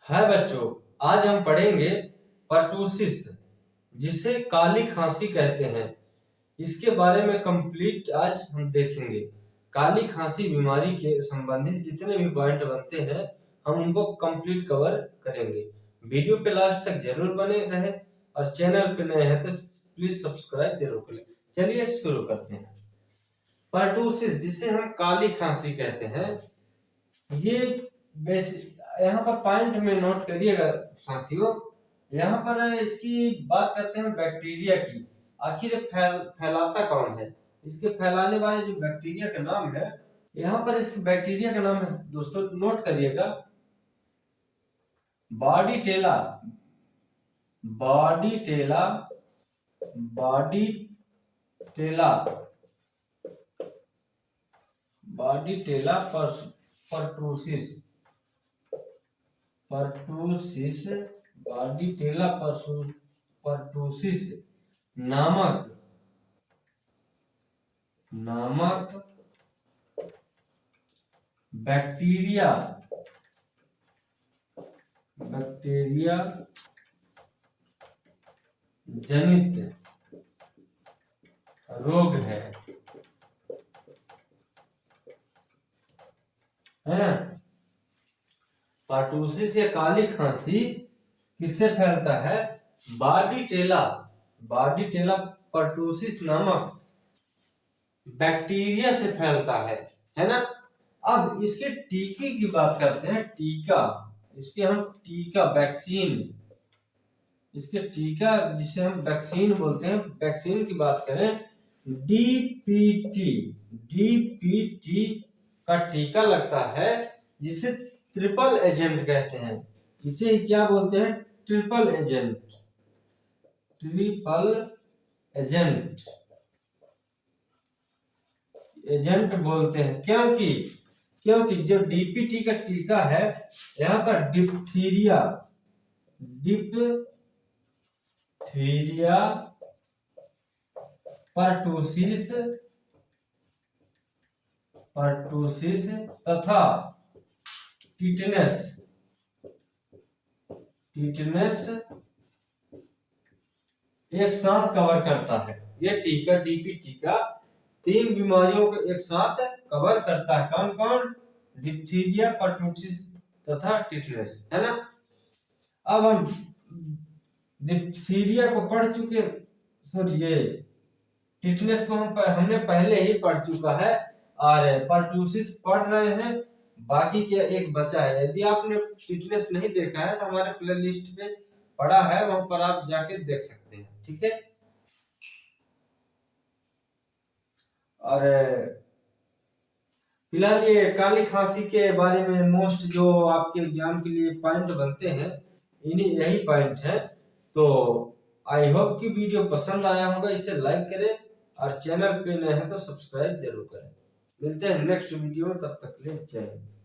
है बच्चों, आज हम पढ़ेंगे पर्टूसिस, जिसे काली खांसी कहते हैं। इसके बारे में कंप्लीट आज हम देखेंगे। काली खांसी बीमारी के संबंधित जितने भी पॉइंट बनते हैं हम उनको कंप्लीट कवर करेंगे। वीडियो पे लास्ट तक जरूर बने रहे और चैनल पे नए हैं तो प्लीज सब्सक्राइब जरूर करें। चलिए शुरू करते हैं। पर्टूसिस, जिसे हम काली खांसी कहते हैं, ये यहाँ पर पॉइंट में नोट करिएगा साथियों। यहाँ पर इसकी बात करते हैं बैक्टीरिया की। आखिर फैलाता कौन है? इसके फैलाने वाले जो बैक्टीरिया का नाम है, यहाँ पर इसके बैक्टीरिया का नाम है दोस्तों, नोट करिएगा, बॉर्डीटेला। बॉर्डीटेला बॉर्डीटेला बॉर्डीटेला पर्टूसिस बॉर्डीटेला पर्टूसिस नामक बैक्टीरिया जनित रोग है ना। पर्टूसिस या काली खांसी किससे फैलता है? बॉर्डीटेला पर्टूसिस नामक बैक्टीरिया से फैलता है ना। अब इसके टीके की बात करते हैं। टीका, इसके हम टीका वैक्सीन, इसके टीका जिसे हम वैक्सीन बोलते हैं, वैक्सीन की बात करें, डीपीटी का टीका लगता है, जिसे ट्रिपल एजेंट कहते हैं। इसे क्या बोलते हैं? ट्रिपल एजेंट बोलते हैं। क्योंकि जो डीपीटी का टीका है, यहाँ पर डिप्थीरिया पर्टूसिस तथा टिटनेस एक साथ कवर करता है। ये टीका डीपीटी का 3 बीमारियों को एक साथ कवर करता है। कौन कौन? डिप्थीरिया, पर्टूसिस तथा टिटनेस, है ना। अब हम डिप्थीरिया को पढ़ चुके, ये टिटनेस को हमने पहले ही पढ़ चुका है, और पर्टूसिस पढ़ रहे हैं। बाकी क्या एक बचा है। यदि आपने टिटनेस नहीं देखा है तो हमारे प्लेलिस्ट पे पड़ा है, वहां पर आप जाके देख सकते हैं, ठीक है। और फिलहाल ये काली खांसी के बारे में मोस्ट जो आपके एग्जाम के लिए पॉइंट बनते हैं, यही पॉइंट है। तो आई होप कि वीडियो पसंद आया होगा। इसे लाइक करें और चैनल पे नए हैं तो सब्सक्राइब जरूर करें। मिलते हैं नेक्स्ट वीडियो में, तब तक के लिए जय हिंद।